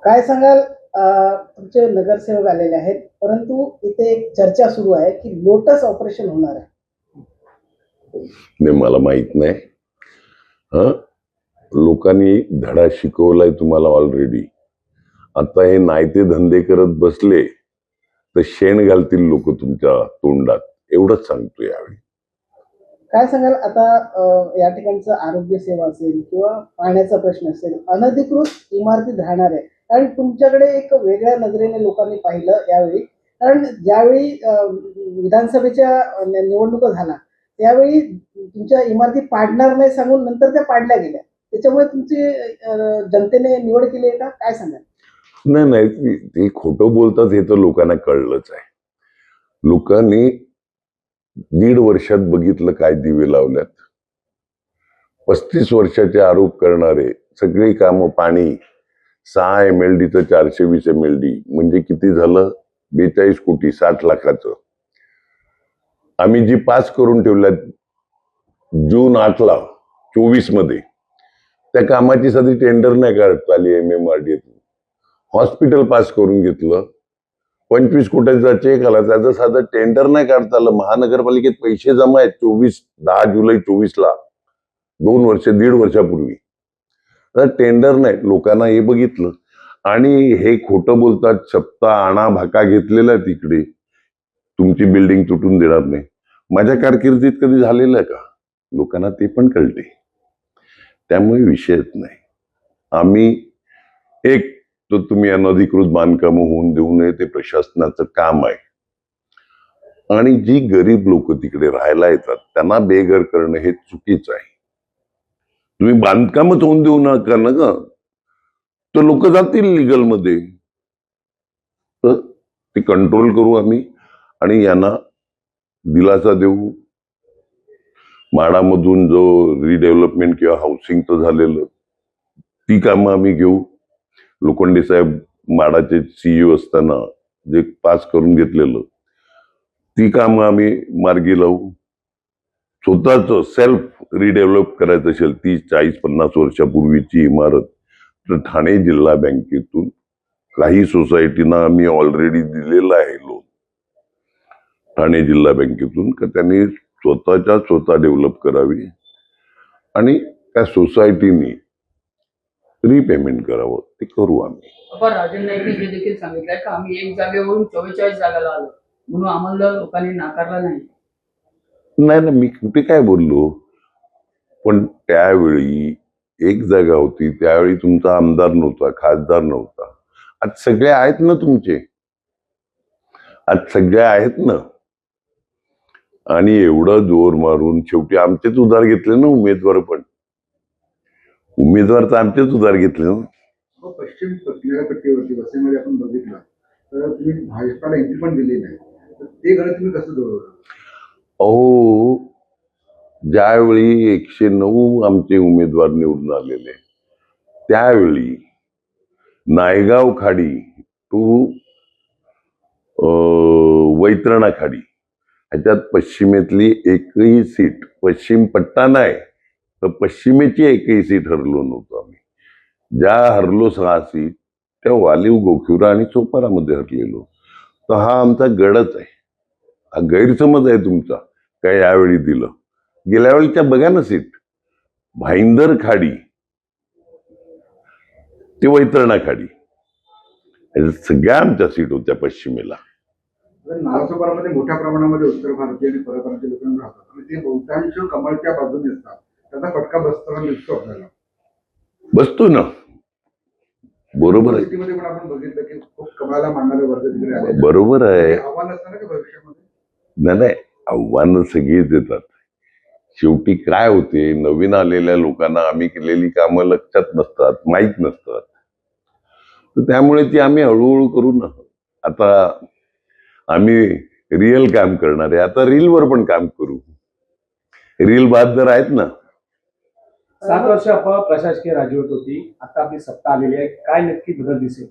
काय सांगाल? तुमचे नगरसेवक आलेले आहेत, परंतु इथे एक चर्चा सुरू आहे की लोटस ऑपरेशन होणार आहे. नाही, मला माहित नाही. लोकांनी धडा शिकवलाय तुम्हाला ऑलरेडी. आता हे नायते धंदे करत बसले तर शेण घालतील लोक तुमच्या तोंडात, एवढंच सांगतो यावेळी. काय सांगाल आता? या ठिकाणचं आरोग्य सेवा असेल किंवा पाण्याचा प्रश्न असेल, अनधिकृत इमारतीत राहणार आहे. कारण तुमच्याकडे एक वेगळ्या नजरेने लोकांनी पाहिलं यावेळी. कारण ज्यावेळी विधानसभेच्या निवडणुका झाला त्यावेळी तुमच्या इमारती पाडणार नाही सांगून नंतर त्या पाडल्या गेल्या. त्याच्यामुळे तुमची जनतेने निवड केली आहे का? काय सांगाल? नाही, ते खोटं बोलतात हे तर लोकांना कळलंच आहे. लोकांनी 1.5 वर्षात बघितलं काय दिवे लावल्यात. 35 वर्षाचे आरोप करणारे सगळी कामं, पाणी 6 MLDचं 420 MLD म्हणजे किती झालं? 42 कोटी 60 लाखाचं. आम्ही जी पास करून ठेवल्यात जून 8ला 24 मध्ये, त्या कामाची साधी टेंडर नाही काढता आली. MMRD हॉस्पिटल पास करून घेतलं, 25 कोटीचा चेक आला, त्याचं साधं टेंडर नाही काढता आलं. महानगरपालिकेत पैसे जमा आहेत 10 जुलै 24ला, 2 वर्ष 1.5 वर्षापूर्वी. टेंडर नाही. लोकांना हे बघितलं आणि हे खोटं बोलतात. सप्ता आणा भाका घेतलेला आहे तिकडे, तुमची बिल्डिंग तुटून देणार नाही. माझ्या कारकिर्दीत कधी झालेलं आहे का? लोकांना ते पण कळते. त्यामुळे विषयच नाही. आम्ही एक तर तुम्ही अनधिकृत बांधकाम होऊन देऊ नये, ते प्रशासनाचं काम आहे. आणि जी गरीब लोक तिकडे राहायला येतात त्यांना बेघर करणं हे चुकीचं आहे. तुम्ही बांधकामच होऊन देऊ नका ना का, तर लोक जातील लिगल मध्ये. तर ते कंट्रोल करू आम्ही आणि यांना दिलासा देऊ. माडामधून जो रिडेव्हलपमेंट किंवा हाऊसिंगचं झालेलं, ती कामं आम्ही घेऊ. लोखंडे साहेब माडाचे CEO असताना जे पास करून घेतलेलं, ती कामं आम्ही मार्गी लावू. स्वतःच सेल्फ रिडेव्हलप करायचं असेल 30-40-50 वर्षापूर्वीची इमारत, तर ठाणे जिल्हा बँकेतून काही सोसायटीना आम्ही ऑलरेडी दिलेलं आहे लोन, ठाणे जिल्हा बँकेतून, का त्यांनी स्वतः डेव्हलप करावी आणि त्या सोसायटीनी रिपेमेंट करावं. ते करू आम्ही. आपण राजन नाईकने हे देखील सांगितलंय की आम्ही 1 जागेवरून 44 जागाला आलो म्हणून आम्हाला लोकांनी नाकारला नाही. नाही, मी कुठे काय बोललो? पण त्यावेळी 1 जागा होती, त्यावेळी तुमचा आमदार नव्हता, खासदार नव्हता. आज सगळे आहेत ना तुमचे, आज सगळे आहेत ना. आणि एवढं जोर मारून शेवटी आमचेच उधार घेतले ना उमेदवार. पण उमेदवार तर आमचेच उधार घेतले ना. पश्चिम किनारपट्टीवरती वसईमध्ये आपण बघितलं तर तुम्ही भाजपाला एंट्री पण दिली नाही, तर ते गणित तुम्ही कसं जोडवलं? अहो, ज्यावेळी 109 आमचे उमेदवार निवडून आलेले, त्यावेळी नायगाव खाडी टू वैतरणा खाडी ह्याच्यात पश्चिमेतली एकही सीट, पश्चिम पट्टा नाही तर पश्चिमेची एकही सीट हरलो नव्हतो आम्ही. ज्या हरलो 6 सीट त्या वालीव, गोखिवरा आणि चोपारामध्ये हरलेलो. तर हा आमचा गडच आहे. हा गैरसमज आहे तुमचा काय यावेळी दिलं. गेल्या वेळीच्या बघा ना सीट, भाईंदर खाडी ते वैतरणा खाडी, सगळ्या आमच्या सीट होत्या पश्चिमेला. नालासोपारामध्ये मोठ्या प्रमाणामध्ये उत्तर भारतीय आणि परप्रांतीय लोक राहतात आणि ते बहुतांश कमळच्या बाजूने असतात. त्याचा फटका बसताना दिसतो आपल्याला. बसतो ना, बरोबर आहे. सिटीमध्ये पण आपण बघितलं की खूप कमळाला मानणारे वर्ग तिकडे आले. बरोबर आहे. आव्हान असणार का भविष्यामध्ये? नाही, आव्हानं सगळीच येतात. शेवटी काय होते, नवीन आलेल्या लोकांना आम्ही केलेली कामं लक्षात नसतात, माहीत नसतात. तर त्यामुळे ती आम्ही हळूहळू करू ना. आता आम्ही रिअल काम करणार आहे, आता रीलवर पण काम करू. रील बहादर आहेत ना. 7 वर्ष आपण प्रशासकीय राजवट होती, आता आपली सत्ता आलेली आहे, काय नक्की बदल दिसेल?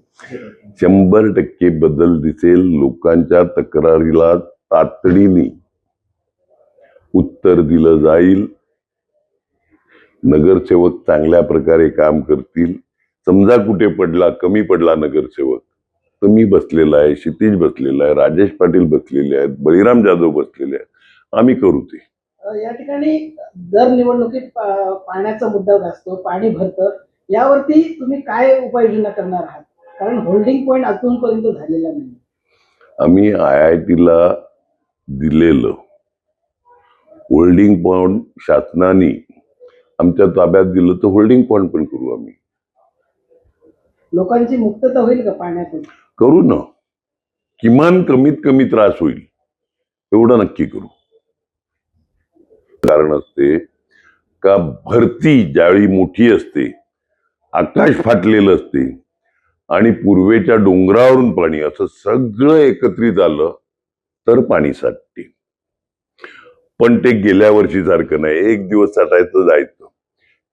100% बदल दिसेल. लोकांच्या तक्रारीला तातडीने उत्तर दिलं जाईल. नगरसेवक चांगल्या प्रकारे काम करतील. समजा कुठे पडला, कमी पडला नगरसेवक, तर मी बसलेला आहे, क्षितिज बसलेला आहे, राजेश पाटील बसलेले आहेत, बळीराम जाधव बसलेले आहेत, आम्ही करू ते. या ठिकाणी दर निवडणुकीत पाण्याचा मुद्दा असतो, पाणी भरतं, यावरती तुम्ही काय उपाययोजना करणार आहात? कारण होल्डिंग पॉईंट अजूनपर्यंत झालेला नाही. आम्ही IIT-ला दिलेलं होल्डिंग पॉईंट शासनाने आमच्या ताब्यात दिलं तर होल्डिंग पॉईंट पण करू आम्ही. लोकांची मुक्तता होईल का पाण्यातून? करू ना, किमान कमीत कमी त्रास होईल एवढं नक्की करू. कारण असते का भरती ज्यावेळी मोठी असते, आकाश फाटलेलं असते आणि पूर्वेच्या डोंगरावरून पाणी असं सगळं एकत्रित आलं तर पाणी साठते. पण ते गेल्या वर्षी सारखं नाही, एक दिवस साठायचं जायचं.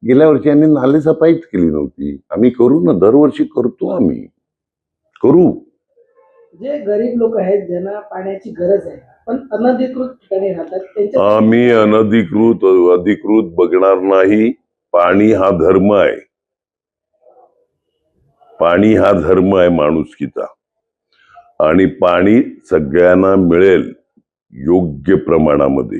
गेल्या वर्षी आम्ही नाले सफाईच केली नव्हती. आम्ही करू ना, दरवर्षी करतो आम्ही, करू. जे गरीब लोक आहेत ज्यांना पाण्याची गरज आहे पण अनधिकृत ठिकाणी राहतात त्यांच्या आम्ही अनधिकृत अधिकृत बघणार नाही. पाणी हा धर्म आहे. पाणी हा धर्म आहे माणुसकीचा, आणि पाणी सगळ्यांना मिळेल योग्य प्रमाणामध्ये.